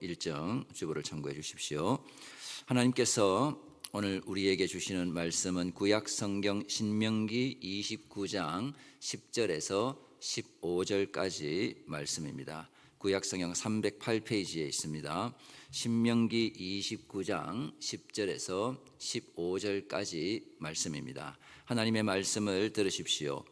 일정 주보를 참고해 주십시오. 하나님께서 오늘 우리에게 주시는 말씀은 구약 성경 신명기 29장 10절에서 15절까지 말씀입니다. 구약 성경 308페이지에 있습니다. 신명기 29장 10절에서 15절까지 말씀입니다. 하나님의 말씀을 들으십시오.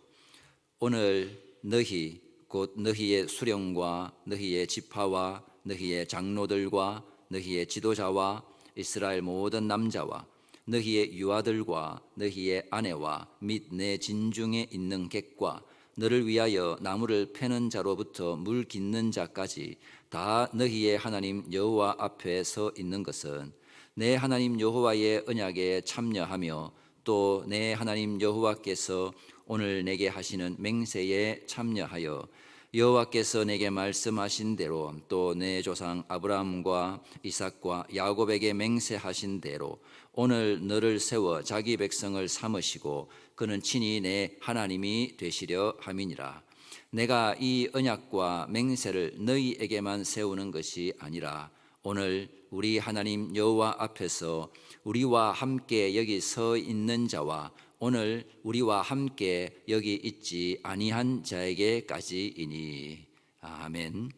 오늘 너희 곧 너희의 수령과 너희의 지파와 너희의 장로들과 너희의 지도자와 이스라엘 모든 남자와 너희의 유아들과 너희의 아내와 및 내 진중에 있는 객과 너를 위하여 나무를 패는 자로부터 물 깃는 자까지 다 너희의 하나님 여호와 앞에 서 있는 것은 내 하나님 여호와의 언약에 참여하며 또 내 하나님 여호와께서 오늘 내게 하시는 맹세에 참여하여 여호와께서 내게 말씀하신 대로 또 내 조상 아브라함과 이삭과 야곱에게 맹세하신 대로 오늘 너를 세워 자기 백성을 삼으시고 그는 친히 내 하나님이 되시려 함이니라. 내가 이 언약과 맹세를 너희에게만 세우는 것이 아니라 오늘 우리 하나님 여호와 앞에서 우리와 함께 여기 서 있는 자와 오늘 우리와 함께 여기 있지 아니한 자에게까지이니. 아멘.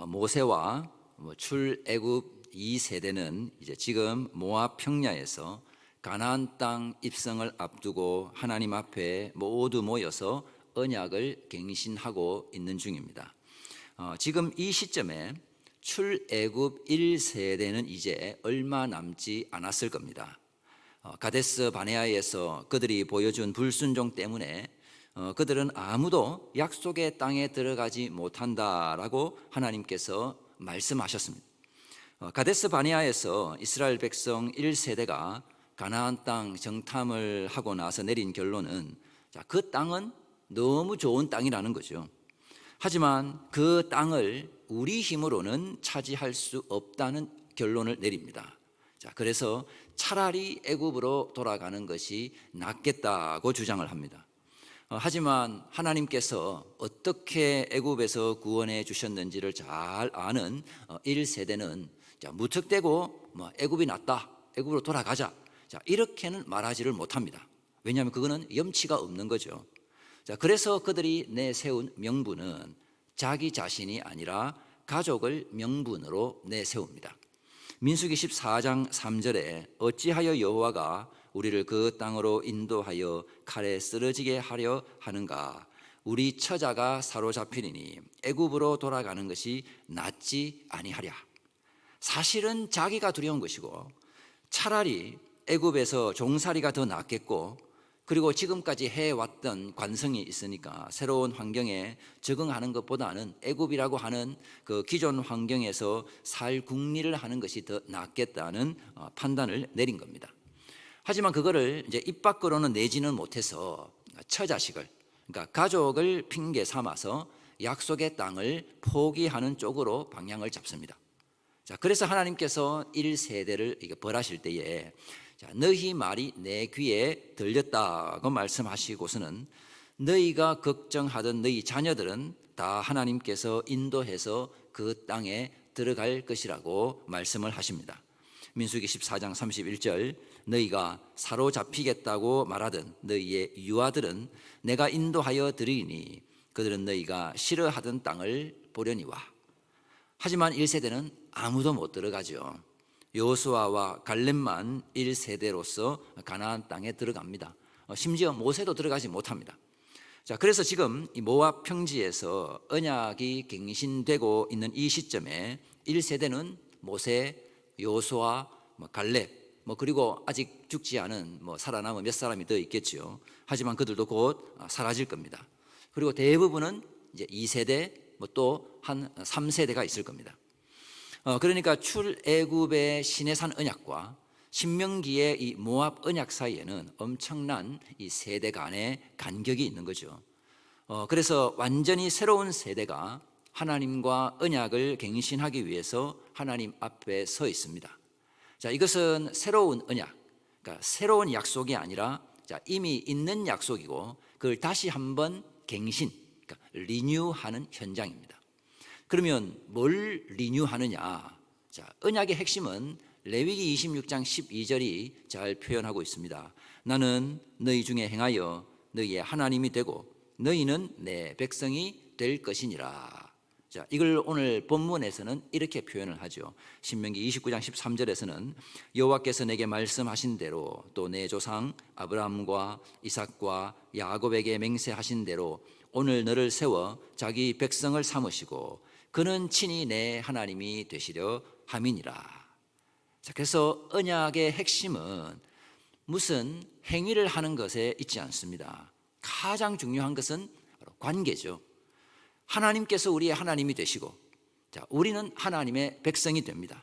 모세와 출애굽 2세대는 이제 지금 모압 평야에서 가나안 땅 입성을 앞두고 하나님 앞에 모두 모여서 언약을 갱신하고 있는 중입니다. 지금 이 시점에 출애굽 1세대는 이제 얼마 남지 않았을 겁니다. 가데스 바네아에서 그들이 보여준 불순종 때문에 그들은 아무도 약속의 땅에 들어가지 못한다라고 하나님께서 말씀하셨습니다. 가데스 바네아에서 이스라엘 백성 1세대가 가나안 땅 정탐을 하고 나서 내린 결론은 그 땅은 너무 좋은 땅이라는 거죠. 하지만 그 땅을 우리 힘으로는 차지할 수 없다는 결론을 내립니다. 그래서 차라리 애굽으로 돌아가는 것이 낫겠다고 주장을 합니다. 하지만 하나님께서 어떻게 애굽에서 구원해 주셨는지를 잘 아는 1세대는 무턱대고 애굽이 낫다, 애굽으로 돌아가자, 이렇게는 말하지를 못합니다. 왜냐하면 그거는 염치가 없는 거죠. 그래서 그들이 내세운 명분은 자기 자신이 아니라 가족을 명분으로 내세웁니다. 민수기 14장 3절에 어찌하여 여호와가 우리를 그 땅으로 인도하여 칼에 쓰러지게 하려 하는가? 우리 처자가 사로잡히리니 애굽으로 돌아가는 것이 낫지 아니하랴. 사실은 자기가 두려운 것이고 차라리 애굽에서 종살이가 더 낫겠고 그리고 지금까지 해왔던 관성이 있으니까 새로운 환경에 적응하는 것보다는 애굽이라고 하는 그 기존 환경에서 살 궁리를 하는 것이 더 낫겠다는 판단을 내린 겁니다. 하지만 그거를 이제 입 밖으로는 내지는 못해서 처자식을, 그러니까 가족을 핑계 삼아서 약속의 땅을 포기하는 쪽으로 방향을 잡습니다. 그래서 하나님께서 1세대를 벌하실 때에 너희 말이 내 귀에 들렸다고 말씀하시고서는 너희가 걱정하던 너희 자녀들은 다 하나님께서 인도해서 그 땅에 들어갈 것이라고 말씀을 하십니다. 민수기 14장 31절 너희가 사로잡히겠다고 말하던 너희의 유아들은 내가 인도하여 드리니 그들은 너희가 싫어하던 땅을 보려니와. 하지만 1세대는 아무도 못 들어가죠. 여호수아와 갈렙만 1세대로서 가나안 땅에 들어갑니다. 심지어 모세도 들어가지 못합니다. 그래서 지금 이 모압 평지에서 언약이 갱신되고 있는 이 시점에 1세대는 모세, 여호수아, 갈렙, 그리고 아직 죽지 않은 살아남은 몇 사람이 더 있겠죠. 하지만 그들도 곧 사라질 겁니다. 그리고 대부분은 이제 2세대, 또 한 3세대가 있을 겁니다. 그러니까 출애굽의 시내산 언약과 신명기의 이 모압 언약 사이에는 엄청난 이 세대 간의 간격이 있는 거죠. 그래서 완전히 새로운 세대가 하나님과 언약을 갱신하기 위해서 하나님 앞에 서 있습니다. 이것은 새로운 언약, 그러니까 새로운 약속이 아니라 이미 있는 약속이고 그걸 다시 한번 갱신, 그러니까 리뉴하는 현장입니다. 그러면 뭘 리뉴하느냐? 자, 언약의 핵심은 레위기 26장 12절이 잘 표현하고 있습니다. 나는 너희 중에 행하여 너희의 하나님이 되고 너희는 내 백성이 될 것이니라. 자, 이걸 오늘 본문에서는 이렇게 표현을 하죠. 신명기 29장 13절에서는 여호와께서 내게 말씀하신 대로 또 내 조상 아브라함과 이삭과 야곱에게 맹세하신 대로 오늘 너를 세워 자기 백성을 삼으시고 그는 친히 내 하나님이 되시려 함이니라. 자, 그래서 언약의 핵심은 무슨 행위를 하는 것에 있지 않습니다. 가장 중요한 것은 바로 관계죠. 하나님께서 우리의 하나님이 되시고, 자, 우리는 하나님의 백성이 됩니다.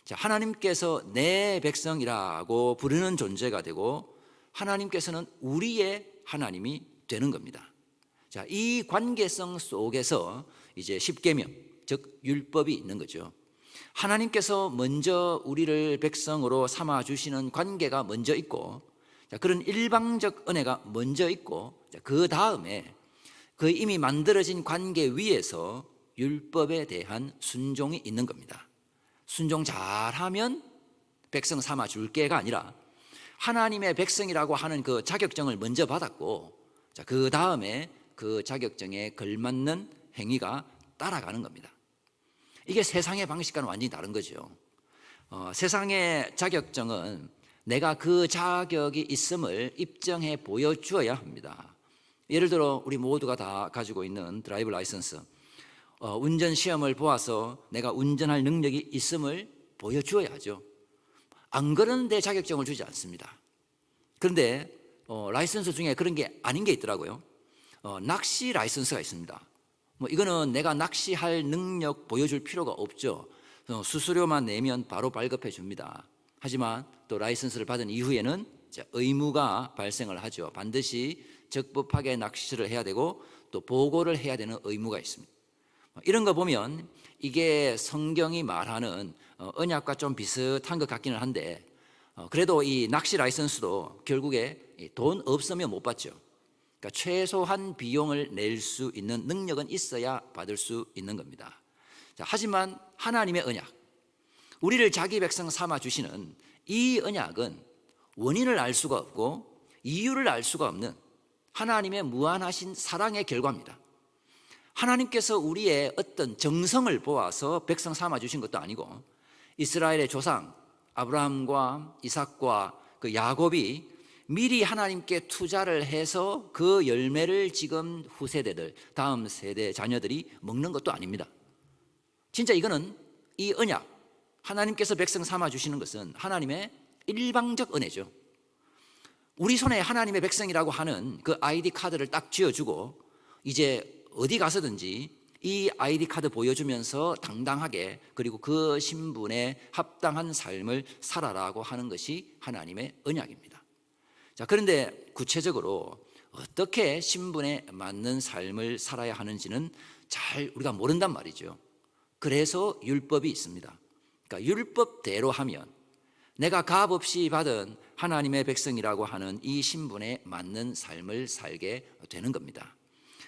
자, 하나님께서 내 백성이라고 부르는 존재가 되고 하나님께서는 우리의 하나님이 되는 겁니다. 자, 이 관계성 속에서 이제 십계명, 즉 율법이 있는 거죠. 하나님께서 먼저 우리를 백성으로 삼아 주시는 관계가 먼저 있고, 자, 그런 일방적 은혜가 먼저 있고, 그 다음에 그 이미 만들어진 관계 위에서 율법에 대한 순종이 있는 겁니다. 순종 잘하면 백성 삼아 줄게가 아니라 하나님의 백성이라고 하는 그 자격증을 먼저 받았고, 자, 그 다음에 그 자격증에 걸맞는 행위가 따라가는 겁니다. 이게 세상의 방식과는 완전히 다른 거죠. 세상의 자격증은 내가 그 자격이 있음을 입증해 보여주어야 합니다. 예를 들어 우리 모두가 다 가지고 있는 드라이브 라이선스, 운전 시험을 보아서 내가 운전할 능력이 있음을 보여주어야 하죠. 안 그러는데 자격증을 주지 않습니다. 그런데 라이선스 중에 그런 게 아닌 게 있더라고요. 낚시 라이선스가 있습니다. 이거는 내가 낚시할 능력 보여줄 필요가 없죠. 수수료만 내면 바로 발급해 줍니다. 하지만 또 라이선스를 받은 이후에는 의무가 발생을 하죠. 반드시 적법하게 낚시를 해야 되고 또 보고를 해야 되는 의무가 있습니다. 이런 거 보면 이게 성경이 말하는 언약과 좀 비슷한 것 같기는 한데, 그래도 이 낚시 라이선스도 결국에 돈 없으면 못 받죠. 그러니까 최소한 비용을 낼 수 있는 능력은 있어야 받을 수 있는 겁니다. 자, 하지만 하나님의 언약, 우리를 자기 백성 삼아 주시는 이 언약은 원인을 알 수가 없고 이유를 알 수가 없는 하나님의 무한하신 사랑의 결과입니다. 하나님께서 우리의 어떤 정성을 보아서 백성 삼아 주신 것도 아니고 이스라엘의 조상 아브라함과 이삭과 그 야곱이 미리 하나님께 투자를 해서 그 열매를 지금 후세대들, 다음 세대 자녀들이 먹는 것도 아닙니다. 진짜 이거는 이 언약, 하나님께서 백성 삼아 주시는 것은 하나님의 일방적 은혜죠. 우리 손에 하나님의 백성이라고 하는 그 아이디 카드를 딱 쥐어주고 이제 어디 가서든지 이 아이디 카드 보여주면서 당당하게 그리고 그 신분에 합당한 삶을 살아라고 하는 것이 하나님의 언약입니다. 자, 그런데 구체적으로 어떻게 신분에 맞는 삶을 살아야 하는지는 잘 우리가 모른단 말이죠. 그래서 율법이 있습니다. 그러니까 율법대로 하면 내가 값없이 받은 하나님의 백성이라고 하는 이 신분에 맞는 삶을 살게 되는 겁니다.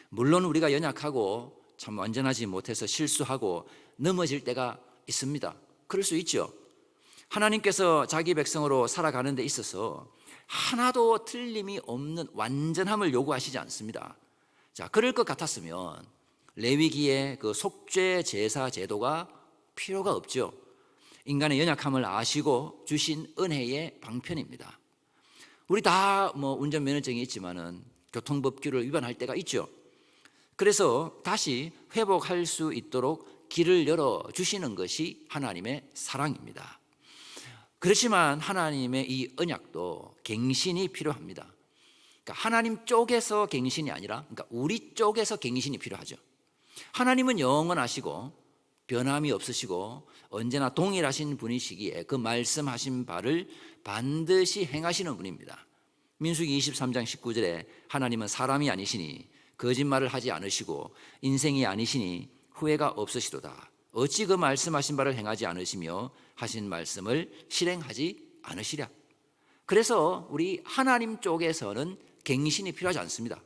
물론 우리가 연약하고 참 완전하지 못해서 실수하고 넘어질 때가 있습니다. 그럴 수 있죠. 하나님께서 자기 백성으로 살아가는 데 있어서 하나도 틀림이 없는 완전함을 요구하시지 않습니다. 자, 그럴 것 같았으면 레위기의 그 속죄 제사 제도가 필요가 없죠. 인간의 연약함을 아시고 주신 은혜의 방편입니다. 우리 다 운전면허증이 있지만은 교통법규를 위반할 때가 있죠. 그래서 다시 회복할 수 있도록 길을 열어 주시는 것이 하나님의 사랑입니다. 그렇지만 하나님의 이 언약도 갱신이 필요합니다. 그러니까 하나님 쪽에서 갱신이 아니라 그러니까 우리 쪽에서 갱신이 필요하죠. 하나님은 영원하시고 변함이 없으시고 언제나 동일하신 분이시기에 그 말씀하신 바를 반드시 행하시는 분입니다. 민수기 23장 19절에 하나님은 사람이 아니시니 거짓말을 하지 않으시고 인생이 아니시니 후회가 없으시도다. 어찌 그 말씀하신 바를 행하지 않으시며 하신 말씀을 실행하지 않으시랴. 그래서 우리 하나님 쪽에서는 갱신이 필요하지 않습니다.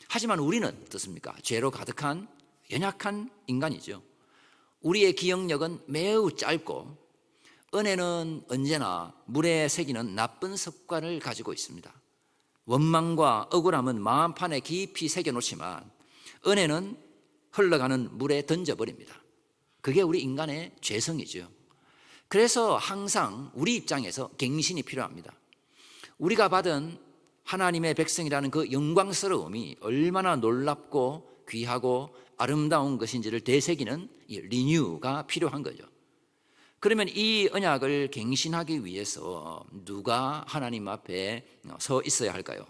하지만 우리는 어떻습니까? 죄로 가득한 연약한 인간이죠. 우리의 기억력은 매우 짧고 은혜는 언제나 물에 새기는 나쁜 습관을 가지고 있습니다. 원망과 억울함은 마음판에 깊이 새겨놓지만 은혜는 흘러가는 물에 던져버립니다. 그게 우리 인간의 죄성이죠. 그래서 항상 우리 입장에서 갱신이 필요합니다. 우리가 받은 하나님의 백성이라는 그 영광스러움이 얼마나 놀랍고 귀하고 아름다운 것인지를 되새기는 이 리뉴가 필요한 거죠. 그러면 이 언약을 갱신하기 위해서 누가 하나님 앞에 서 있어야 할까요?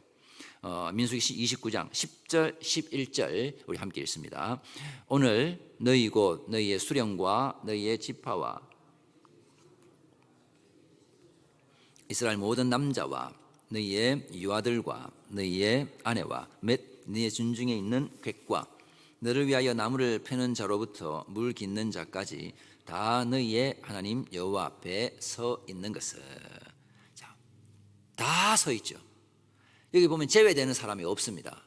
민수기 29장 10절 11절 우리 함께 읽습니다. 오늘 너희 곧 너희의 수령과 너희의 지파와 이스라엘 모든 남자와 너희의 유아들과 너희의 아내와 및 너희의 준중에 있는 객과 너를 위하여 나무를 패는 자로부터 물 깃는 자까지 다 너희의 하나님 여호와 앞에 서 있는 것을. 자, 다 서 있죠. 여기 보면 제외되는 사람이 없습니다.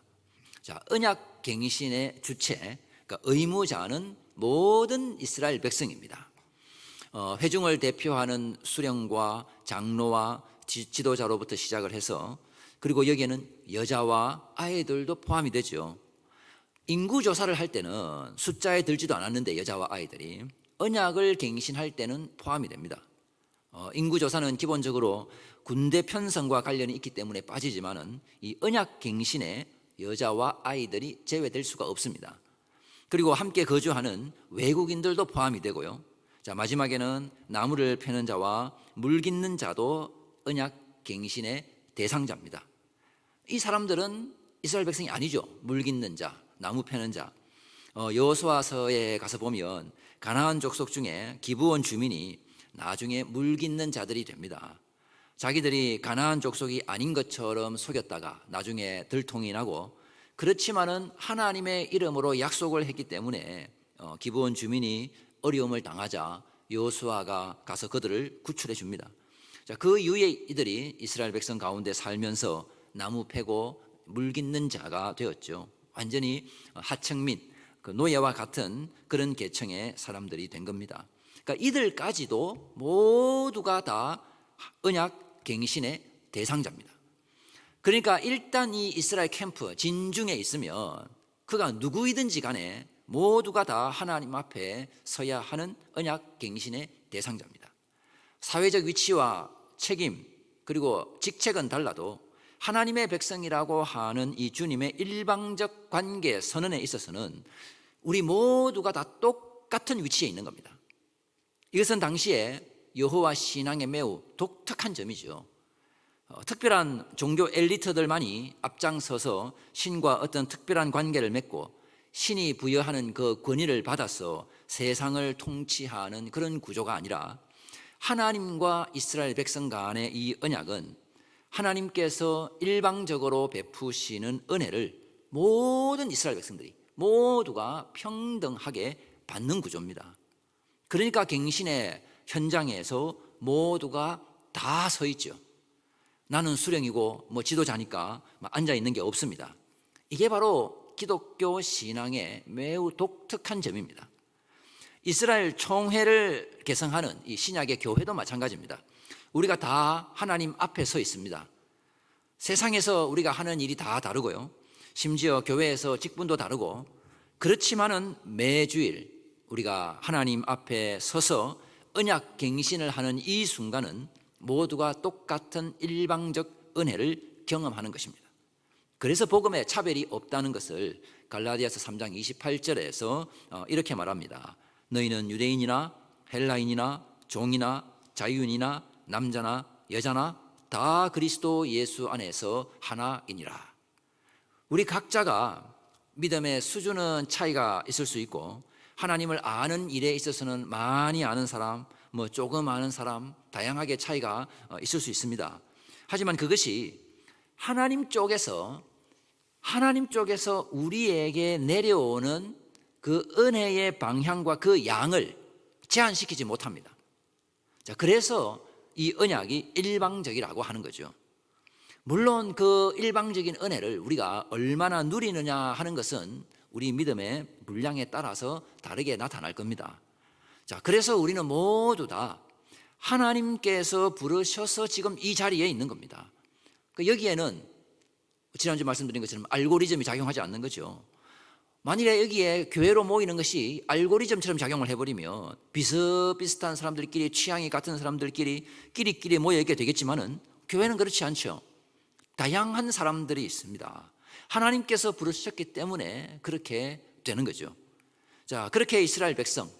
자, 언약 갱신의 주체, 그러니까 의무자는 모든 이스라엘 백성입니다. 회중을 대표하는 수령과 장로와 지도자로부터 시작을 해서 그리고 여기에는 여자와 아이들도 포함이 되죠. 인구조사를 할 때는 숫자에 들지도 않았는데 여자와 아이들이 언약을 갱신할 때는 포함이 됩니다. 인구조사는 기본적으로 군대 편성과 관련이 있기 때문에 빠지지만은 이 언약 갱신에 여자와 아이들이 제외될 수가 없습니다. 그리고 함께 거주하는 외국인들도 포함이 되고요. 자, 마지막에는 나무를 패는 자와 물 깃는 자도 언약 갱신의 대상자입니다. 이 사람들은 이스라엘 백성이 아니죠. 물 깃는 자, 나무 패는 자. 여호수아서에 가서 보면 가나안 족속 중에 기브온 주민이 나중에 물 깃는 자들이 됩니다. 자기들이 가나안 족속이 아닌 것처럼 속였다가 나중에 들통이 나고, 그렇지만은 하나님의 이름으로 약속을 했기 때문에 기브온 주민이 어려움을 당하자 여호수아가 가서 그들을 구출해 줍니다. 자, 그 이후에 이들이 이스라엘 백성 가운데 살면서 나무 패고 물 깃는 자가 되었죠. 완전히 하층민, 그 노예와 같은 그런 계층의 사람들이 된 겁니다. 그러니까 이들까지도 모두가 다 언약 갱신의 대상자입니다. 그러니까 일단 이 이스라엘 캠프 진중에 있으면 그가 누구이든지 간에 모두가 다 하나님 앞에 서야 하는 언약 갱신의 대상자입니다. 사회적 위치와 책임 그리고 직책은 달라도 하나님의 백성이라고 하는 이 주님의 일방적 관계 선언에 있어서는 우리 모두가 다 똑같은 위치에 있는 겁니다. 이것은 당시에 여호와 신앙의 매우 독특한 점이죠. 특별한 종교 엘리트들만이 앞장서서 신과 어떤 특별한 관계를 맺고 신이 부여하는 그 권위를 받아서 세상을 통치하는 그런 구조가 아니라 하나님과 이스라엘 백성 간의 이 언약은 하나님께서 일방적으로 베푸시는 은혜를 모든 이스라엘 백성들이 모두가 평등하게 받는 구조입니다. 그러니까 갱신의 현장에서 모두가 다 서 있죠. 나는 수령이고 지도자니까 앉아 있는 게 없습니다. 이게 바로 기독교 신앙의 매우 독특한 점입니다. 이스라엘 총회를 개성하는 이 신약의 교회도 마찬가지입니다. 우리가 다 하나님 앞에 서 있습니다. 세상에서 우리가 하는 일이 다 다르고요. 심지어 교회에서 직분도 다르고, 그렇지만은 매주일 우리가 하나님 앞에 서서 언약 갱신을 하는 이 순간은 모두가 똑같은 일방적 은혜를 경험하는 것입니다. 그래서 복음에 차별이 없다는 것을 갈라디아서 3장 28절에서 이렇게 말합니다. 너희는 유대인이나 헬라인이나 종이나 자유인이나 남자나 여자나 다 그리스도 예수 안에서 하나이니라. 우리 각자가 믿음의 수준은 차이가 있을 수 있고, 하나님을 아는 일에 있어서는 많이 아는 사람, 조금 아는 사람, 다양하게 차이가 있을 수 있습니다. 하지만 그것이 하나님 쪽에서 우리에게 내려오는 그 은혜의 방향과 그 양을 제한시키지 못합니다. 자, 그래서 이 언약이 일방적이라고 하는 거죠. 물론 그 일방적인 은혜를 우리가 얼마나 누리느냐 하는 것은 우리 믿음의 분량에 따라서 다르게 나타날 겁니다. 자, 그래서 우리는 모두 다 하나님께서 부르셔서 지금 이 자리에 있는 겁니다. 여기에는 지난주 말씀드린 것처럼 알고리즘이 작용하지 않는 거죠. 만일에 여기에 교회로 모이는 것이 알고리즘처럼 작용을 해버리면 비슷비슷한 사람들끼리, 취향이 같은 사람들끼리 끼리끼리 모여있게 되겠지만은 교회는 그렇지 않죠. 다양한 사람들이 있습니다. 하나님께서 부르셨기 때문에 그렇게 되는 거죠. 자, 그렇게 이스라엘 백성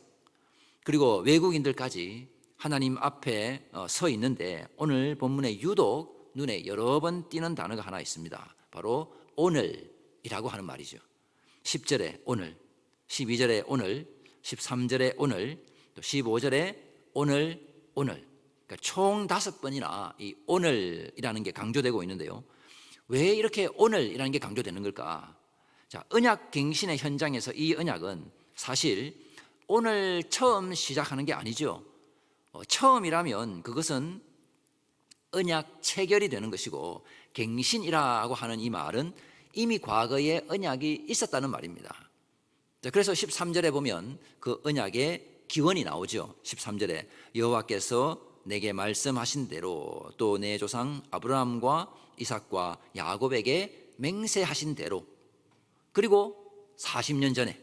그리고 외국인들까지 하나님 앞에 서 있는데, 오늘 본문에 유독 눈에 여러 번 띄는 단어가 하나 있습니다. 바로 오늘이라고 하는 말이죠. 10절에 오늘, 12절에 오늘, 13절에 오늘, 또 15절에 오늘. 그러니까 총 5번이나 이 오늘이라는 게 강조되고 있는데요. 왜 이렇게 오늘이라는 게 강조되는 걸까? 자, 언약 갱신의 현장에서 이 언약은 사실 오늘 처음 시작하는 게 아니죠. 처음이라면 그것은 언약 체결이 되는 것이고, 갱신이라고 하는 이 말은 이미 과거에 언약이 있었다는 말입니다. 자, 그래서 13절에 보면 그 언약의 기원이 나오죠. 13절에 여호와께서 내게 말씀하신 대로 또 내 조상 아브라함과 이삭과 야곱에게 맹세하신 대로, 그리고 40년 전에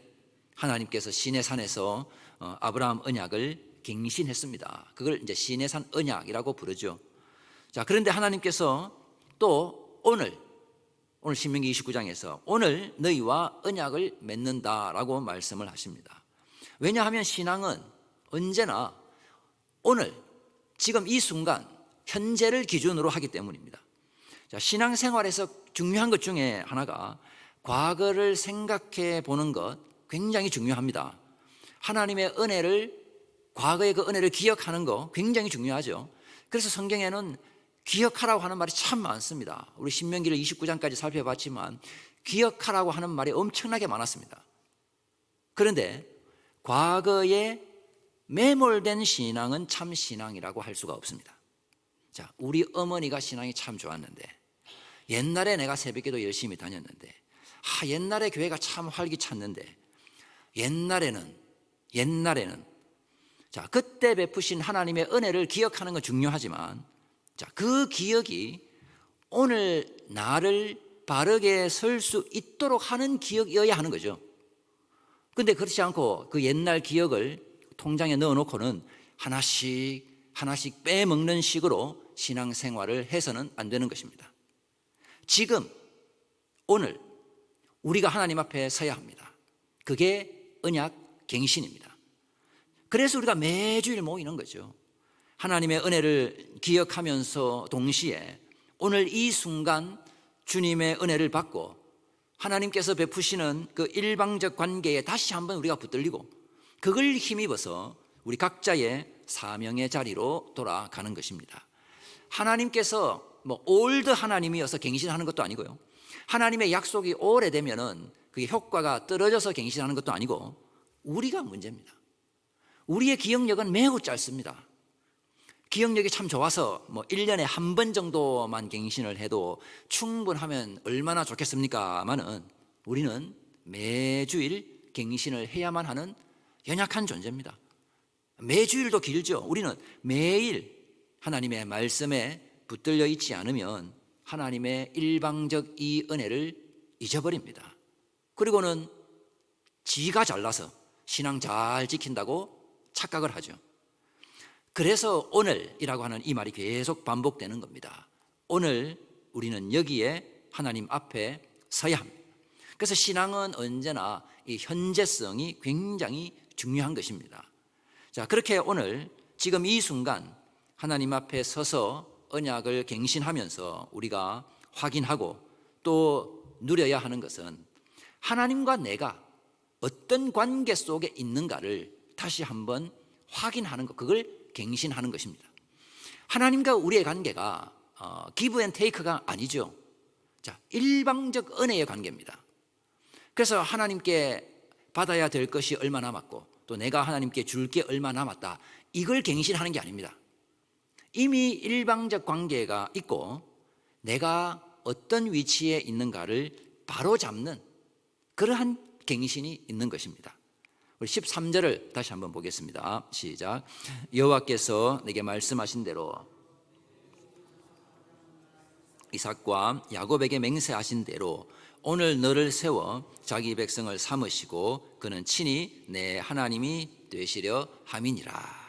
하나님께서 시내산에서 아브라함 언약을 갱신했습니다. 그걸 이제 시내산 언약이라고 부르죠. 자, 그런데 하나님께서 또 오늘 신명기 29장에서 오늘 너희와 언약을 맺는다라고 말씀을 하십니다. 왜냐하면 신앙은 언제나 오늘, 지금 이 순간, 현재를 기준으로 하기 때문입니다. 자, 신앙생활에서 중요한 것 중에 하나가 과거를 생각해 보는 것, 굉장히 중요합니다. 하나님의 은혜를, 과거의 그 은혜를 기억하는 거 굉장히 중요하죠. 그래서 성경에는 기억하라고 하는 말이 참 많습니다. 우리 신명기를 29장까지 살펴봤지만 기억하라고 하는 말이 엄청나게 많았습니다. 그런데 과거에 매몰된 신앙은 참 신앙이라고 할 수가 없습니다. 자, 우리 어머니가 신앙이 참 좋았는데, 옛날에 내가 새벽기도 열심히 다녔는데, 옛날에 교회가 참 활기찼는데, 옛날에는 자, 그때 베푸신 하나님의 은혜를 기억하는 건 중요하지만, 자, 그 기억이 오늘 나를 바르게 설 수 있도록 하는 기억이어야 하는 거죠. 근데 그렇지 않고 그 옛날 기억을 통장에 넣어놓고는 하나씩 빼먹는 식으로 신앙생활을 해서는 안 되는 것입니다. 지금 오늘 우리가 하나님 앞에 서야 합니다. 그게 언약 갱신입니다. 그래서 우리가 매주일 모이는 거죠. 하나님의 은혜를 기억하면서 동시에 오늘 이 순간 주님의 은혜를 받고 하나님께서 베푸시는 그 일방적 관계에 다시 한번 우리가 붙들리고, 그걸 힘입어서 우리 각자의 사명의 자리로 돌아가는 것입니다. 하나님께서 올드 하나님이어서 갱신하는 것도 아니고요, 하나님의 약속이 오래되면은 그게 효과가 떨어져서 갱신하는 것도 아니고, 우리가 문제입니다. 우리의 기억력은 매우 짧습니다. 기억력이 참 좋아서 1년에 한 번 정도만 갱신을 해도 충분하면 얼마나 좋겠습니까마는, 우리는 매주일 갱신을 해야만 하는 연약한 존재입니다. 매주일도 길죠. 우리는 매일 하나님의 말씀에 붙들려 있지 않으면 하나님의 일방적 이 은혜를 잊어버립니다. 그리고는 지가 잘나서 신앙 잘 지킨다고 착각을 하죠. 그래서 오늘이라고 하는 이 말이 계속 반복되는 겁니다. 오늘 우리는 여기에 하나님 앞에 서야 합니다. 그래서 신앙은 언제나 이 현재성이 굉장히 중요한 것입니다. 자, 그렇게 오늘 지금 이 순간 하나님 앞에 서서 언약을 갱신하면서 우리가 확인하고 또 누려야 하는 것은, 하나님과 내가 어떤 관계 속에 있는가를 다시 한번 확인하는 것, 그걸 갱신하는 것입니다. 하나님과 우리의 관계가 기브 앤 테이크가 아니죠. 자, 일방적 은혜의 관계입니다. 그래서 하나님께 받아야 될 것이 얼마 남았고 또 내가 하나님께 줄 게 얼마 남았다, 이걸 갱신하는 게 아닙니다. 이미 일방적 관계가 있고 내가 어떤 위치에 있는가를 바로 잡는 그러한 갱신이 있는 것입니다. 우리 13절을 다시 한번 보겠습니다. 시작. 여호와께서 내게 말씀하신 대로 이삭과 야곱에게 맹세하신 대로 오늘 너를 세워 자기 백성을 삼으시고 그는 친히 내 하나님이 되시려 함이니라.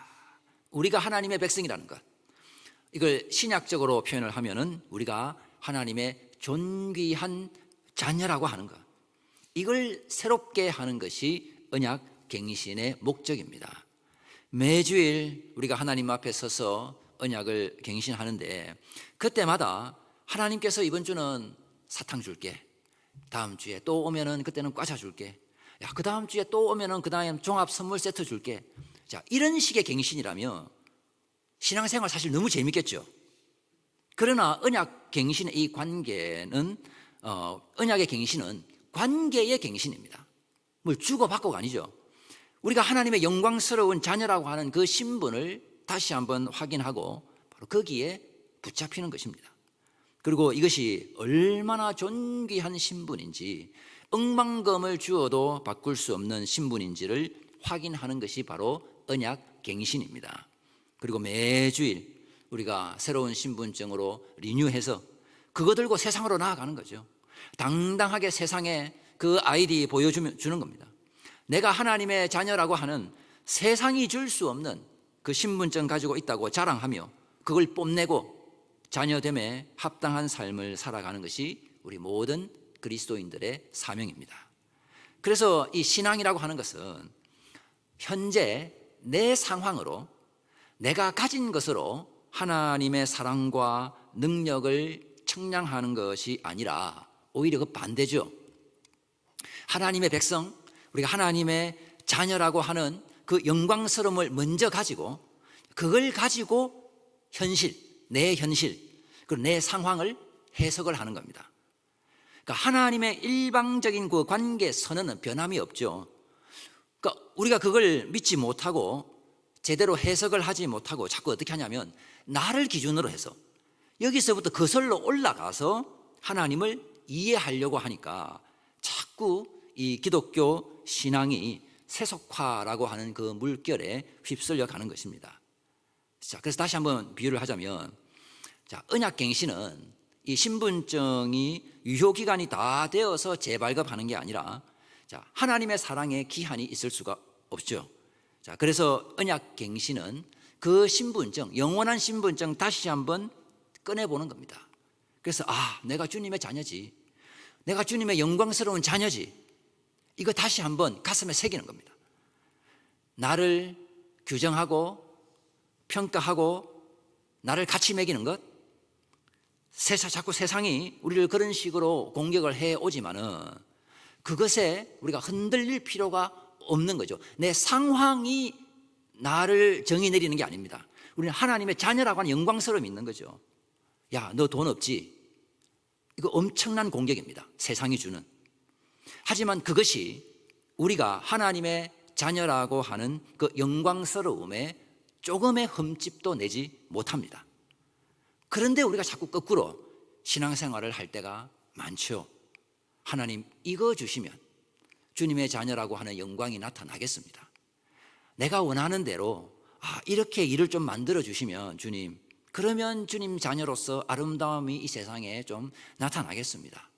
우리가 하나님의 백성이라는 것, 이걸 신약적으로 표현을 하면은 우리가 하나님의 존귀한 자녀라고 하는 것, 이걸 새롭게 하는 것이 언약 갱신의 목적입니다. 매주일 우리가 하나님 앞에 서서 언약을 갱신하는데 그때마다 하나님께서 이번 주는 사탕 줄게, 다음 주에 또 오면은 그때는 과자 줄게, 야, 그 다음 주에 또 오면은 그 다음에 종합 선물 세트 줄게. 자, 이런 식의 갱신이라면 신앙생활 사실 너무 재밌겠죠. 그러나 언약 갱신의 이 관계는 언약의 갱신은 관계의 갱신입니다. 뭘 주고받고가 아니죠. 우리가 하나님의 영광스러운 자녀라고 하는 그 신분을 다시 한번 확인하고 바로 거기에 붙잡히는 것입니다. 그리고 이것이 얼마나 존귀한 신분인지, 억만금을 주어도 바꿀 수 없는 신분인지를 확인하는 것이 바로 언약 갱신입니다. 그리고 매주일 우리가 새로운 신분증으로 리뉴해서 그거 들고 세상으로 나아가는 거죠. 당당하게 세상에 그 아이디 보여주는 겁니다. 내가 하나님의 자녀라고 하는 세상이 줄 수 없는 그 신분증 가지고 있다고 자랑하며 그걸 뽐내고 자녀됨에 합당한 삶을 살아가는 것이 우리 모든 그리스도인들의 사명입니다. 그래서 이 신앙이라고 하는 것은 현재 내 상황으로 내가 가진 것으로 하나님의 사랑과 능력을 청량하는 것이 아니라 오히려 그 반대죠. 하나님의 백성, 우리가 하나님의 자녀라고 하는 그 영광스러움을 먼저 가지고 그걸 가지고 현실, 내 현실, 그리고 내 상황을 해석을 하는 겁니다. 그러니까 하나님의 일방적인 그 관계 선언은 변함이 없죠. 그러니까 우리가 그걸 믿지 못하고 제대로 해석을 하지 못하고 자꾸 어떻게 하냐면 나를 기준으로 해서 여기서부터 거슬러 올라가서 하나님을 이해하려고 하니까 자꾸 이 기독교 신앙이 세속화라고 하는 그 물결에 휩쓸려 가는 것입니다. 자, 그래서 다시 한번 비유를 하자면, 자, 언약갱신은 이 신분증이 유효기간이 다 되어서 재발급하는 게 아니라, 자, 하나님의 사랑에 기한이 있을 수가 없죠. 자, 그래서 언약갱신은 그 신분증, 영원한 신분증 다시 한번 꺼내보는 겁니다. 그래서 내가 주님의 자녀지, 내가 주님의 영광스러운 자녀지, 이거 다시 한번 가슴에 새기는 겁니다. 나를 규정하고 평가하고 나를 가치 매기는 것, 자꾸 세상이 우리를 그런 식으로 공격을 해오지만은 그것에 우리가 흔들릴 필요가 없는 거죠. 내 상황이 나를 정의 내리는 게 아닙니다. 우리는 하나님의 자녀라고 하는 영광스러움이 있는 거죠. 야, 너 돈 없지? 이거 엄청난 공격입니다. 세상이 주는. 하지만 그것이 우리가 하나님의 자녀라고 하는 그 영광스러움에 조금의 흠집도 내지 못합니다. 그런데 우리가 자꾸 거꾸로 신앙생활을 할 때가 많죠. 하나님, 이거 주시면 주님의 자녀라고 하는 영광이 나타나겠습니다. 내가 원하는 대로 이렇게 일을 좀 만들어 주시면 주님, 그러면 주님 자녀로서 아름다움이 이 세상에 좀 나타나겠습니다.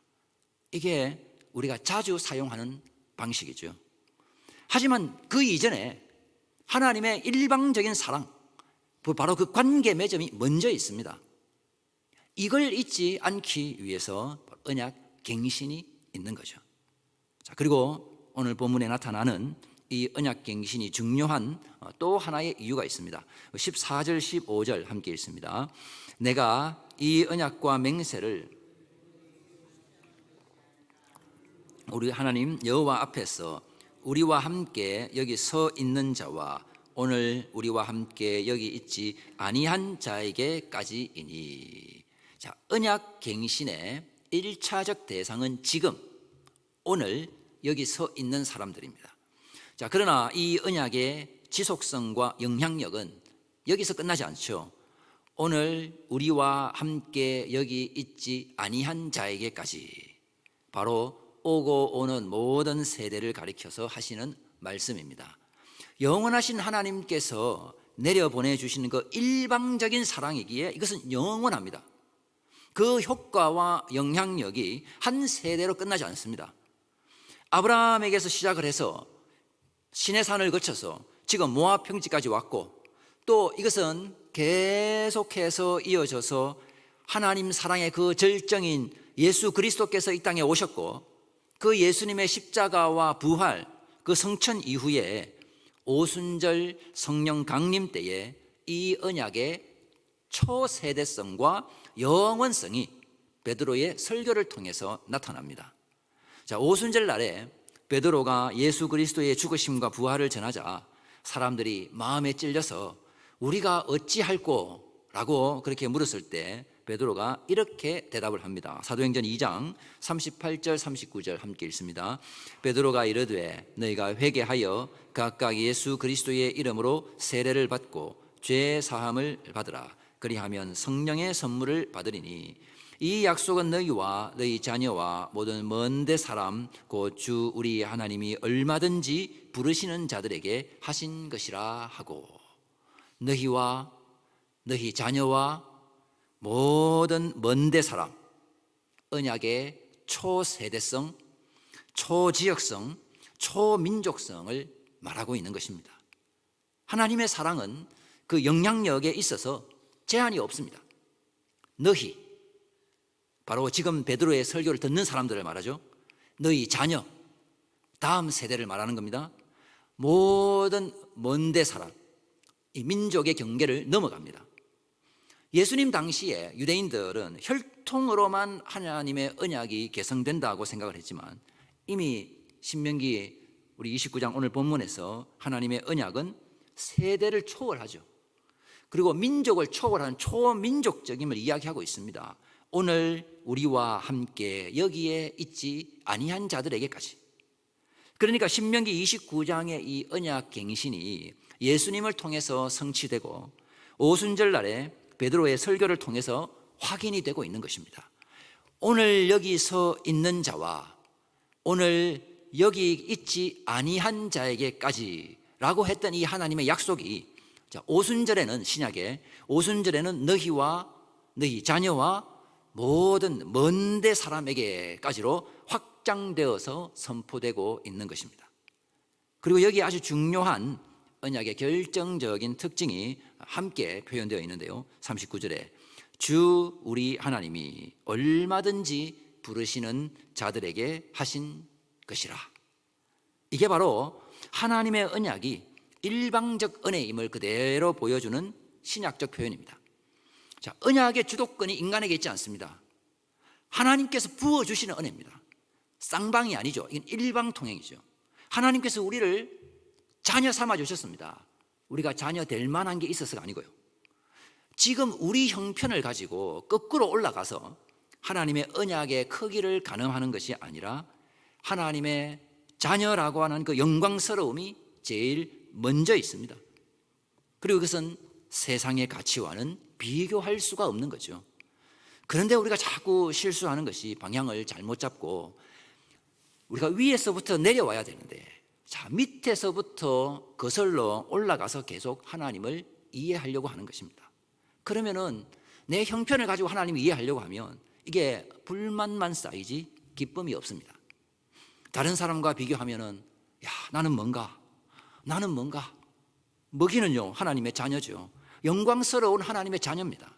이게 우리가 자주 사용하는 방식이죠. 하지만 그 이전에 하나님의 일방적인 사랑, 바로 그 관계 매점이 먼저 있습니다. 이걸 잊지 않기 위해서 언약 갱신이 있는 거죠. 자, 그리고 오늘 본문에 나타나는 이 언약 갱신이 중요한 또 하나의 이유가 있습니다. 14절 15절 함께 읽습니다. 내가 이 언약과 맹세를 우리 하나님 여호와 앞에서 우리와 함께 여기 서 있는 자와 오늘 우리와 함께 여기 있지 아니한 자에게까지이니. 자, 언약 갱신의 1차적 대상은 지금 오늘 여기 서 있는 사람들입니다. 자, 그러나 이 언약의 지속성과 영향력은 여기서 끝나지 않죠. 오늘 우리와 함께 여기 있지 아니한 자에게까지, 바로 오고 오는 모든 세대를 가리켜서 하시는 말씀입니다. 영원하신 하나님께서 내려보내주시는 그 일방적인 사랑이기에 이것은 영원합니다. 그 효과와 영향력이 한 세대로 끝나지 않습니다. 아브라함에게서 시작을 해서 시내산을 거쳐서 지금 모압 평지까지 왔고, 또 이것은 계속해서 이어져서 하나님 사랑의 그 절정인 예수 그리스도께서 이 땅에 오셨고, 그 예수님의 십자가와 부활, 그 성천 이후에 오순절 성령 강림 때에 이 언약의 초세대성과 영원성이 베드로의 설교를 통해서 나타납니다. 자, 오순절 날에 베드로가 예수 그리스도의 죽으심과 부활을 전하자 사람들이 마음에 찔려서 우리가 어찌할꼬? 라고 그렇게 물었을 때 베드로가 이렇게 대답을 합니다. 사도행전 2장 38절 39절 함께 읽습니다. 베드로가 이르되 너희가 회개하여 각각 예수 그리스도의 이름으로 세례를 받고 죄 사함을 받으라. 그리하면 성령의 선물을 받으리니 이 약속은 너희와 너희 자녀와 모든 먼데 사람 곧 주 우리 하나님이 얼마든지 부르시는 자들에게 하신 것이라 하고, 너희와 너희 자녀와 모든 먼데 사람, 언약의 초세대성, 초지역성, 초민족성을 말하고 있는 것입니다. 하나님의 사랑은 그 영향력에 있어서 제한이 없습니다. 너희, 바로 지금 베드로의 설교를 듣는 사람들을 말하죠. 너희 자녀, 다음 세대를 말하는 겁니다. 모든 먼데 사람, 이 민족의 경계를 넘어갑니다. 예수님 당시에 유대인들은 혈통으로만 하나님의 언약이 개성된다고 생각을 했지만, 이미 신명기 우리 29장 오늘 본문에서 하나님의 언약은 세대를 초월하죠. 그리고 민족을 초월한 초민족적임을 이야기하고 있습니다. 오늘 우리와 함께 여기에 있지 아니한 자들에게까지. 그러니까 신명기 29장의 이 언약 갱신이 예수님을 통해서 성취되고 오순절 날에 베드로의 설교를 통해서 확인이 되고 있는 것입니다. 오늘 여기 서 있는 자와 오늘 여기 있지 아니한 자에게까지 라고 했던 이 하나님의 약속이, 자, 오순절에는, 신약에 오순절에는 너희와 너희 자녀와 모든 먼데 사람에게까지로 확장되어서 선포되고 있는 것입니다. 그리고 여기 아주 중요한 언약의 결정적인 특징이 함께 표현되어 있는데요. 39절에 주 우리 하나님이 얼마든지 부르시는 자들에게 하신 것이라. 이게 바로 하나님의 언약이 일방적 은혜임을 그대로 보여주는 신약적 표현입니다. 자, 언약의 주도권이 인간에게 있지 않습니다. 하나님께서 부어주시는 은혜입니다. 쌍방이 아니죠. 이건 일방통행이죠. 하나님께서 우리를 자녀 삼아 주셨습니다. 우리가 자녀 될 만한 게 있어서가 아니고요. 지금 우리 형편을 가지고 거꾸로 올라가서 하나님의 언약의 크기를 가늠하는 것이 아니라 하나님의 자녀라고 하는 그 영광스러움이 제일 먼저 있습니다. 그리고 그것은 세상의 가치와는 비교할 수가 없는 거죠. 그런데 우리가 자꾸 실수하는 것이 방향을 잘못 잡고 우리가 위에서부터 내려와야 되는데, 자, 밑에서부터 거슬러 올라가서 계속 하나님을 이해하려고 하는 것입니다. 그러면은 내 형편을 가지고 하나님을 이해하려고 하면 이게 불만만 쌓이지 기쁨이 없습니다. 다른 사람과 비교하면은 야, 나는 뭔가 먹이는요 하나님의 자녀죠. 영광스러운 하나님의 자녀입니다.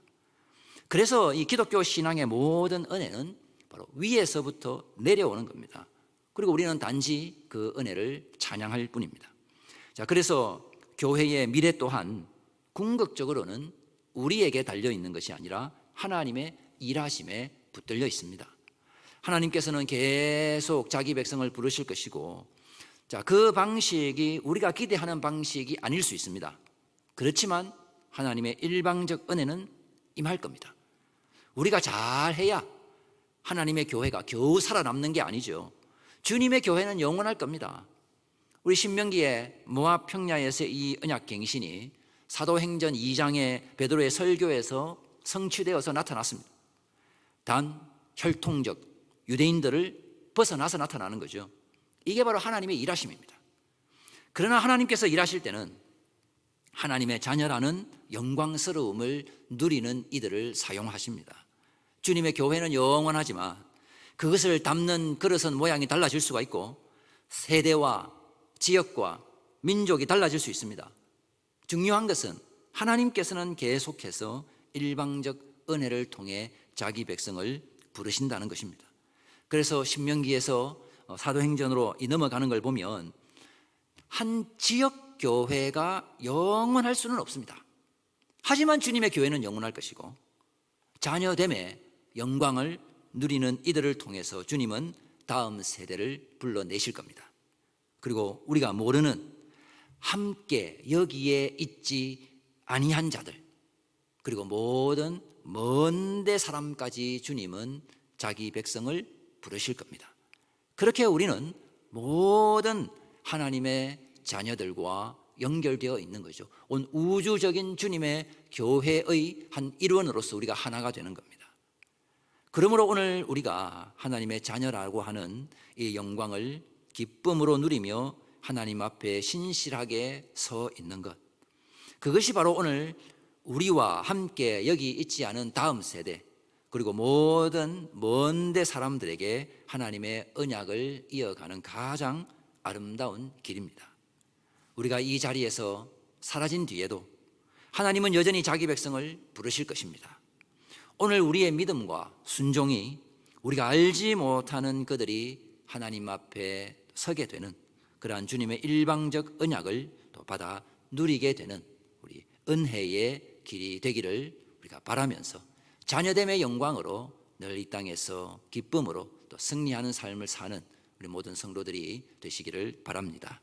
그래서 이 기독교 신앙의 모든 은혜는 바로 위에서부터 내려오는 겁니다. 그리고 우리는 단지 그 은혜를 찬양할 뿐입니다. 자, 그래서 교회의 미래 또한 궁극적으로는 우리에게 달려있는 것이 아니라 하나님의 일하심에 붙들려 있습니다. 하나님께서는 계속 자기 백성을 부르실 것이고, 자, 그 방식이 우리가 기대하는 방식이 아닐 수 있습니다. 그렇지만 하나님의 일방적 은혜는 임할 겁니다. 우리가 잘해야 하나님의 교회가 겨우 살아남는 게 아니죠. 주님의 교회는 영원할 겁니다. 우리 신명기의 모압 평야에서 이 언약 갱신이 사도행전 2장의 베드로의 설교에서 성취되어서 나타났습니다. 단 혈통적 유대인들을 벗어나서 나타나는 거죠. 이게 바로 하나님의 일하심입니다. 그러나 하나님께서 일하실 때는 하나님의 자녀라는 영광스러움을 누리는 이들을 사용하십니다. 주님의 교회는 영원하지만 그것을 담는 그릇은 모양이 달라질 수가 있고 세대와 지역과 민족이 달라질 수 있습니다. 중요한 것은 하나님께서는 계속해서 일방적 은혜를 통해 자기 백성을 부르신다는 것입니다. 그래서 신명기에서 사도행전으로 넘어가는 걸 보면 한 지역 교회가 영원할 수는 없습니다. 하지만 주님의 교회는 영원할 것이고 자녀됨의 영광을 누리는 이들을 통해서 주님은 다음 세대를 불러내실 겁니다. 그리고 우리가 모르는 함께 여기에 있지 아니한 자들, 그리고 모든 먼데 사람까지 주님은 자기 백성을 부르실 겁니다. 그렇게 우리는 모든 하나님의 자녀들과 연결되어 있는 거죠. 온 우주적인 주님의 교회의 한 일원으로서 우리가 하나가 되는 겁니다. 그러므로 오늘 우리가 하나님의 자녀라고 하는 이 영광을 기쁨으로 누리며 하나님 앞에 신실하게 서 있는 것, 그것이 바로 오늘 우리와 함께 여기 있지 않은 다음 세대, 그리고 모든 먼데 사람들에게 하나님의 언약을 이어가는 가장 아름다운 길입니다. 우리가 이 자리에서 사라진 뒤에도 하나님은 여전히 자기 백성을 부르실 것입니다. 오늘 우리의 믿음과 순종이 우리가 알지 못하는 그들이 하나님 앞에 서게 되는 그러한 주님의 일방적 언약을 또 받아 누리게 되는 우리 은혜의 길이 되기를 우리가 바라면서 자녀됨의 영광으로 늘 이 땅에서 기쁨으로 또 승리하는 삶을 사는 우리 모든 성도들이 되시기를 바랍니다.